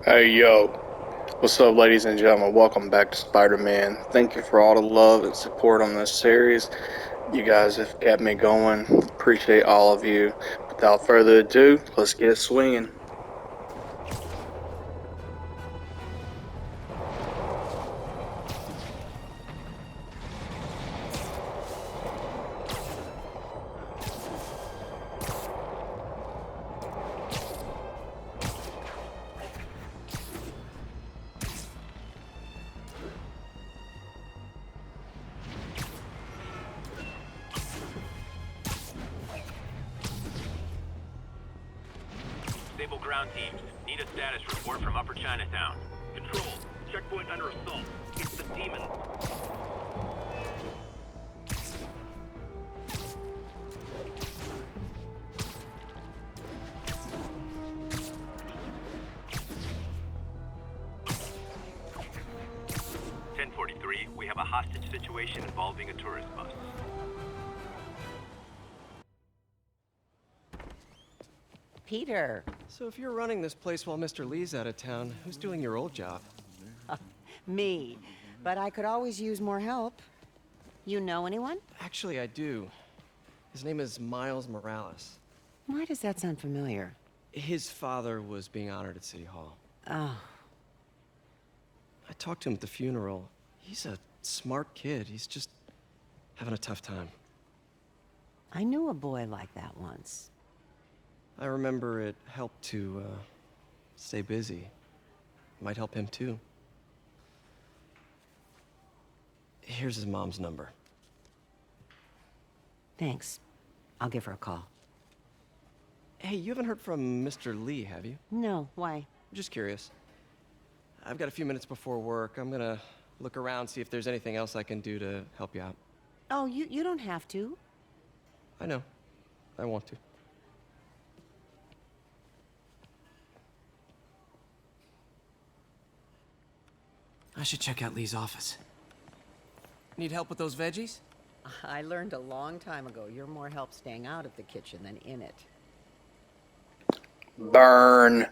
Hey yo, what's up, ladies and gentlemen? Welcome back to Spider-Man. Thank you for all the love and support on this series. You guys have kept me going. Appreciate all of you. Without further ado, let's get swinging. Stable ground teams. Need a status report from Upper Chinatown. Control. Checkpoint under assault. It's the demon. We have a hostage situation involving a tourist bus. Peter. So if you're running this place while Mr. Lee's out of town, who's doing your old job? Me. But I could always use more help. You know anyone? Actually, I do. His name is Miles Morales. Why does that sound familiar? His father was being honored at City Hall. Oh, I talked to him at the funeral. He's a smart kid. He's just having a tough time. I knew a boy like that once. I remember it helped to, stay busy. Might help him too. Here's his mom's number. Thanks. I'll give her a call. Hey, you haven't heard from Mr. Lee, have you? No, why? Just curious. I've got a few minutes before work. I'm gonna look around, see if there's anything else I can do to help you out. Oh, you don't have to. I know. I want to. I should check out Lee's office. Need help with those veggies? I learned a long time ago you're more help staying out of the kitchen than in it. Burn.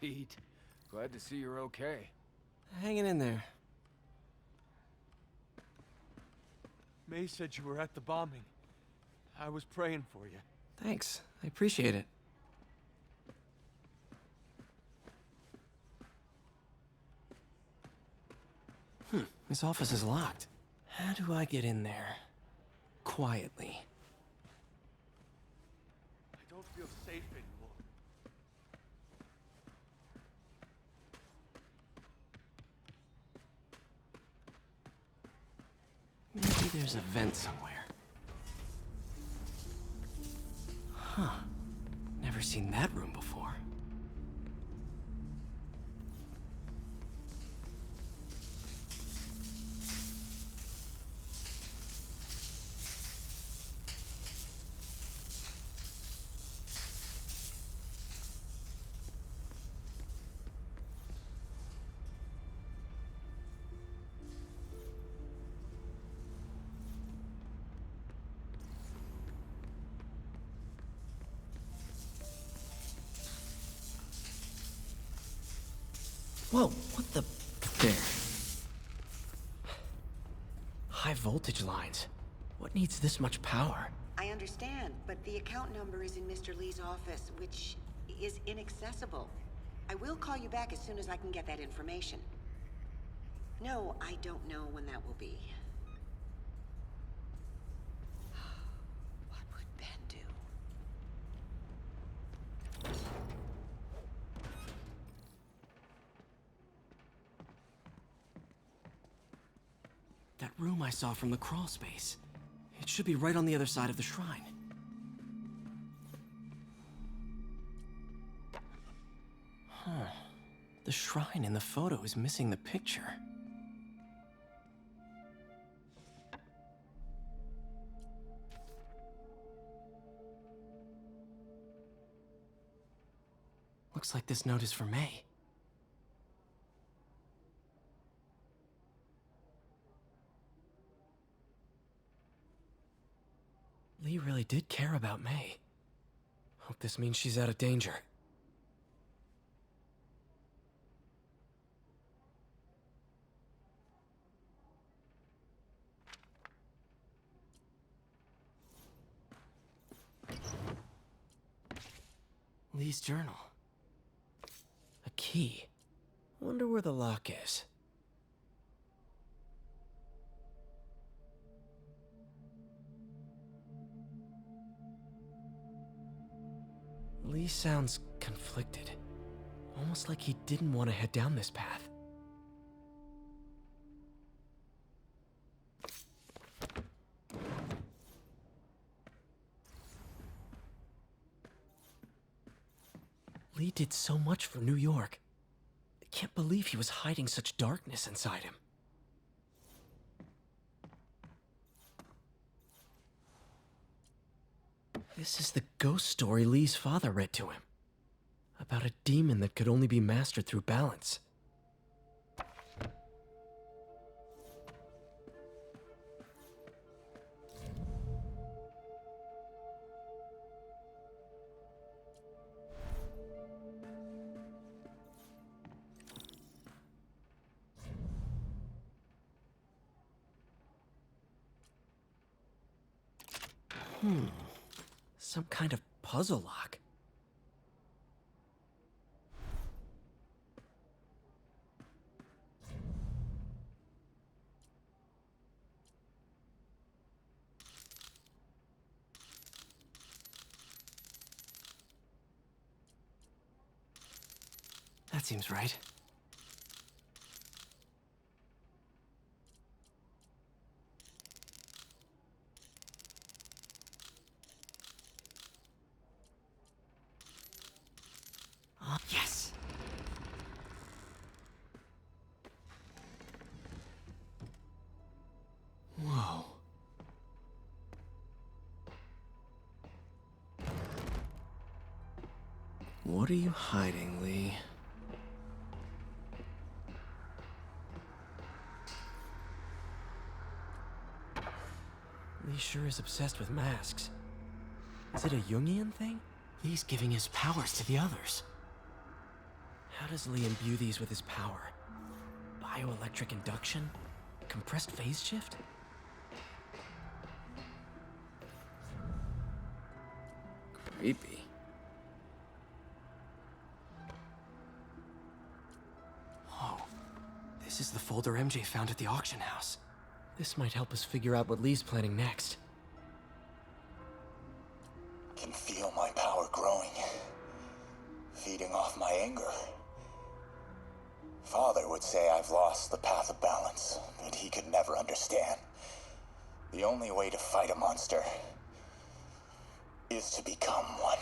Pete, glad to see you're okay. Hanging in there. May said you were at the bombing. I was praying for you. Thanks. I appreciate it. His office is locked. How do I get in there? Quietly. I don't feel safe anymore. Maybe there's a vent somewhere. Huh. Never seen that room before. Whoa, what the... There. High voltage lines. What needs this much power? I understand, but the account number is in Mr. Lee's office, which is inaccessible. I will call you back as soon as I can get that information. No, I don't know when that will be. What would Ben do? That room I saw from the crawl space. It should be right on the other side of the shrine. Huh. The shrine in the photo is missing the picture. Looks like this note is for May. Lee really did care about May. Hope this means she's out of danger. Lee's journal. A key. Wonder where the lock is. Lee sounds conflicted. Almost like he didn't want to head down this path. Lee did so much for New York. I can't believe he was hiding such darkness inside him. This is the ghost story Lee's father read to him. About a demon that could only be mastered through balance. Some kind of puzzle lock. That seems right. Yes! Whoa. What are you hiding, Lee? Lee sure is obsessed with masks. Is it a Jungian thing? Lee's giving his powers to the others. How does Lee imbue these with his power? Bioelectric induction? Compressed phase shift? Creepy. Whoa. This is the folder MJ found at the auction house. This might help us figure out what Lee's planning next. Can feel my power growing, feeding off my anger. Father would say I've lost the path of balance, but he could never understand. The only way to fight a monster is to become one.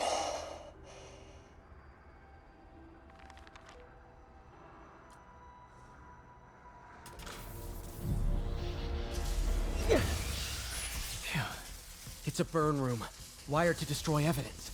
Phew. It's a burn room, wired to destroy evidence.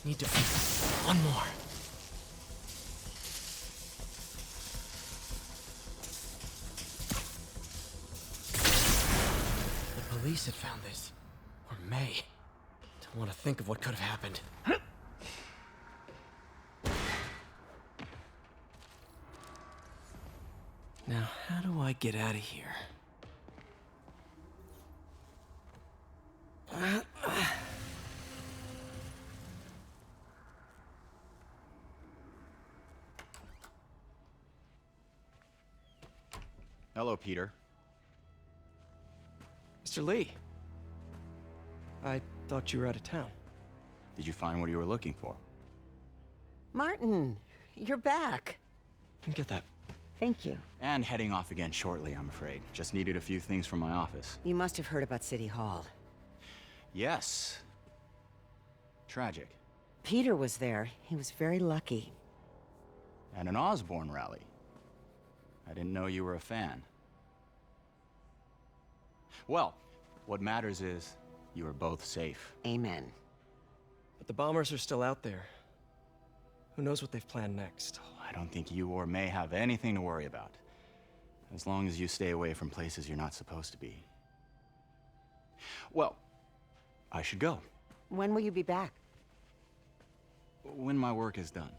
Need to... One more. The police had found this. Or May. Don't want to think of what could have happened. Now, how do I get out of here? Hello, Peter. Mr. Lee. I thought you were out of town. Did you find what you were looking for? Martin, you're back. Get that Thank you. And heading off again shortly, I'm afraid. Just needed a few things from my office. You must have heard about City Hall. Yes. Tragic. Peter was there. He was very lucky. And an Osborn rally. I didn't know you were a fan. Well, what matters is you are both safe. Amen. But the bombers are still out there. Who knows what they've planned next? I don't think you or May have anything to worry about. As long as you stay away from places you're not supposed to be. Well, I should go. When will you be back? When my work is done.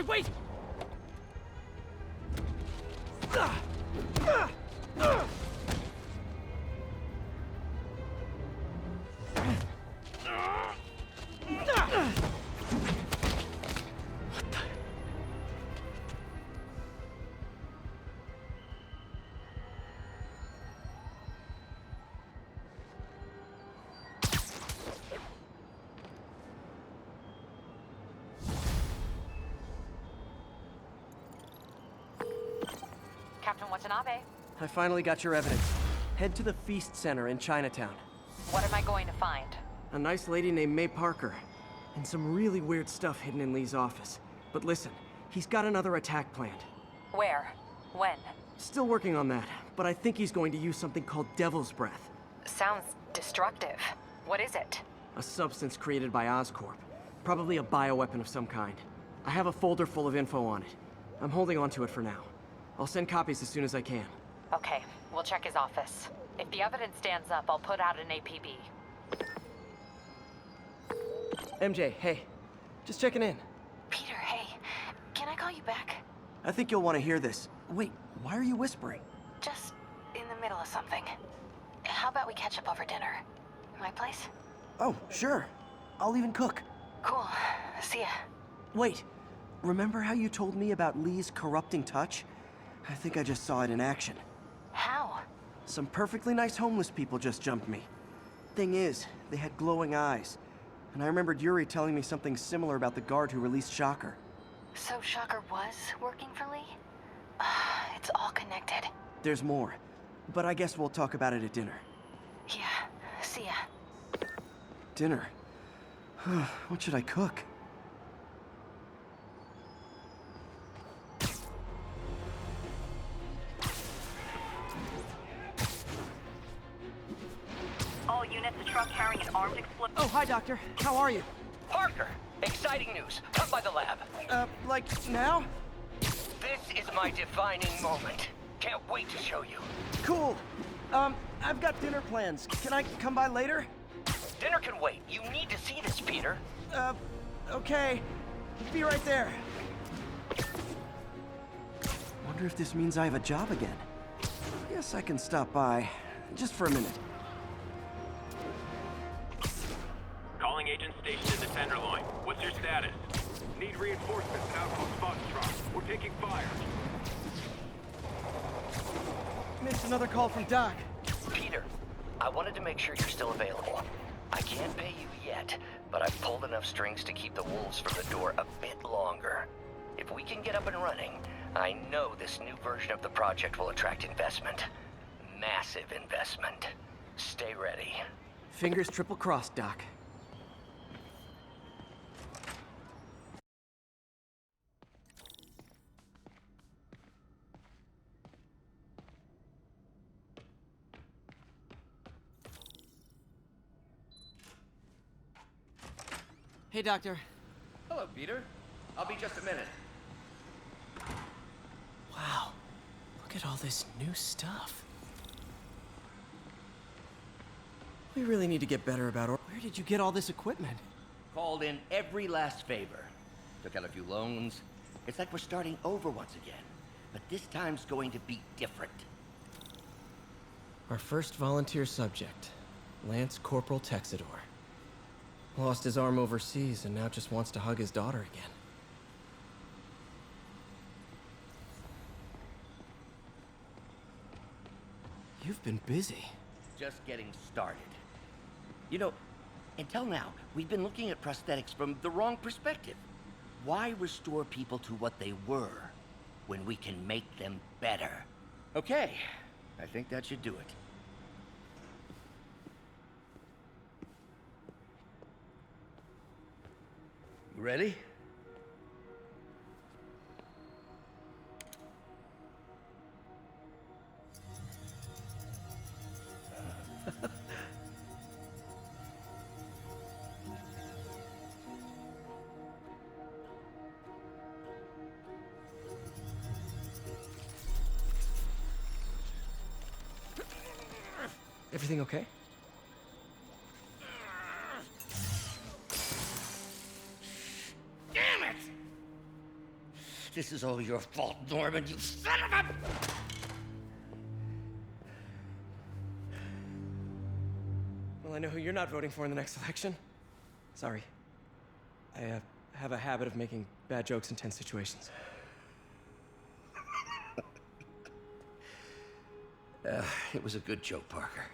Wait! Captain Watanabe, I finally got your evidence. Head to the Feast Center in Chinatown. what am I going to find? A nice lady named May Parker. And some really weird stuff hidden in Lee's office. But listen, he's got another attack planned. Where? When? Still working on that, but I think he's going to use something called Devil's Breath. Sounds destructive. What is it? A substance created by Oscorp. Probably a bioweapon of some kind. I have a folder full of info on it. I'm holding on to it for now. I'll send copies as soon as I can. Okay, we'll check his office. If the evidence stands up, I'll put out an APB. MJ, hey. Just checking in. Peter, hey. Can I call you back? I think you'll want to hear this. Wait, why are you whispering? Just in the middle of something. How about we catch up over dinner? My place? Oh, sure. I'll even cook. Cool. See ya. Wait, remember how you told me about Lee's corrupting touch? I think I just saw it in action. How? Some perfectly nice homeless people just jumped me. Thing is, they had glowing eyes. And I remembered Yuri telling me something similar about the guard who released Shocker. So Shocker was working for Lee? It's all connected. There's more, but I guess we'll talk about it at dinner. Yeah. See ya. Dinner? What should I cook? All units, a truck carrying an armed explosive. Oh, hi, Doctor. How are you? Parker, exciting news. Come by the lab. Like now? This is my defining moment. Can't wait to show you. Cool. I've got dinner plans. Can I come by later? Dinner can wait. You need to see this, Peter. Okay. Be right there. Wonder if this means I have a job again. Guess I can stop by. Just for a minute. Calling agent stationed in the Tenderloin. What's your status? Need reinforcements at Outpost Foxtrot. We're taking fire. Missed another call from Doc. Peter, I wanted to make sure you're still available. I can't pay you yet, but I've pulled enough strings to keep the wolves from the door a bit longer. If we can get up and running, I know this new version of the project will attract investment. Massive investment. Stay ready. Fingers triple crossed, Doc. Hey, Doctor. Hello, Peter. I'll be just a minute. Wow. Look at all this new stuff. We really need to get better about where did you get all this equipment? Called in every last favor. Took out a few loans. It's like we're starting over once again. But this time's going to be different. Our first volunteer subject, Lance Corporal Texidor. Lost his arm overseas and now just wants to hug his daughter again. You've been busy. Just getting started. You know, until now, we've been looking at prosthetics from the wrong perspective. Why restore people to what they were when we can make them better? Okay, I think that should do it. You ready? Everything okay? Damn it! This is all your fault, Norman, you son of a... Well, I know who you're not voting for in the next election. Sorry. I have a habit of making bad jokes in tense situations. It was a good joke, Parker.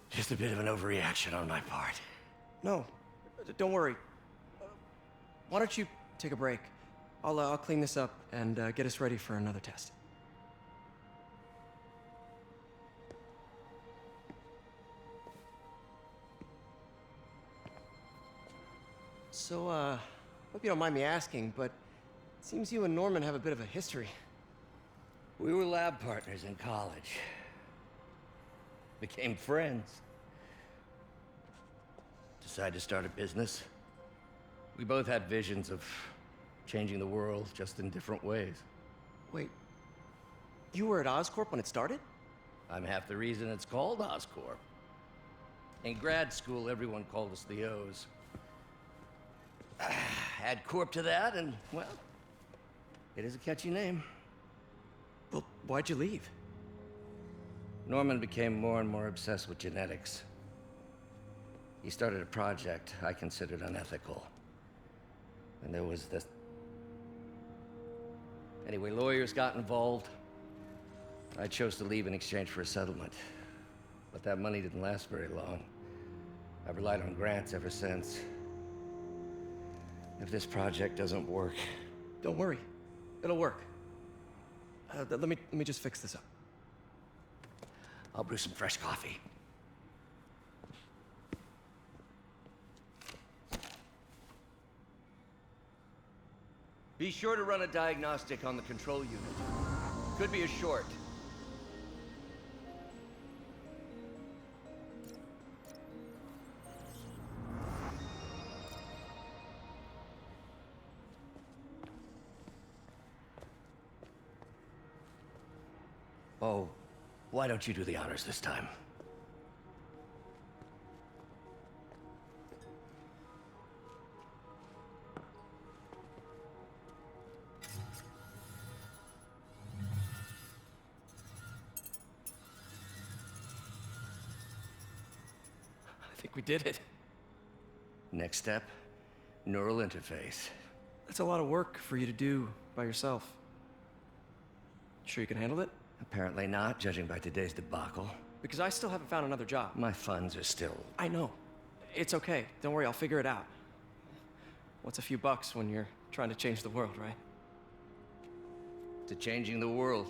Just a bit of an overreaction on my part. No, don't worry. Why don't you take a break? I'll clean this up and get us ready for another test. So, hope you don't mind me asking, but it seems you and Norman have a bit of a history. We were lab partners in college. Became friends. Decided to start a business. We both had visions of changing the world, just in different ways. Wait, you were at Oscorp when it started? I'm half the reason it's called Oscorp. In grad school, everyone called us the O's. Add Corp to that, and, well, it is a catchy name. Well, why'd you leave? Norman became more and more obsessed with genetics. He started a project I considered unethical. And there was this... Anyway, lawyers got involved. I chose to leave in exchange for a settlement. But that money didn't last very long. I've relied on grants ever since. If this project doesn't work... Don't worry. It'll work. Let me just fix this up. I'll brew some fresh coffee. Be sure to run a diagnostic on the control unit. Could be a short. Oh, why don't you do the honors this time? I think we did it. Next step, neural interface. That's a lot of work for you to do by yourself. Sure you can handle it? Apparently not, judging by today's debacle. Because I still haven't found another job. My funds are still... I know. It's okay. Don't worry, I'll figure it out. What's a few bucks when you're trying to change the world, right? To changing the world.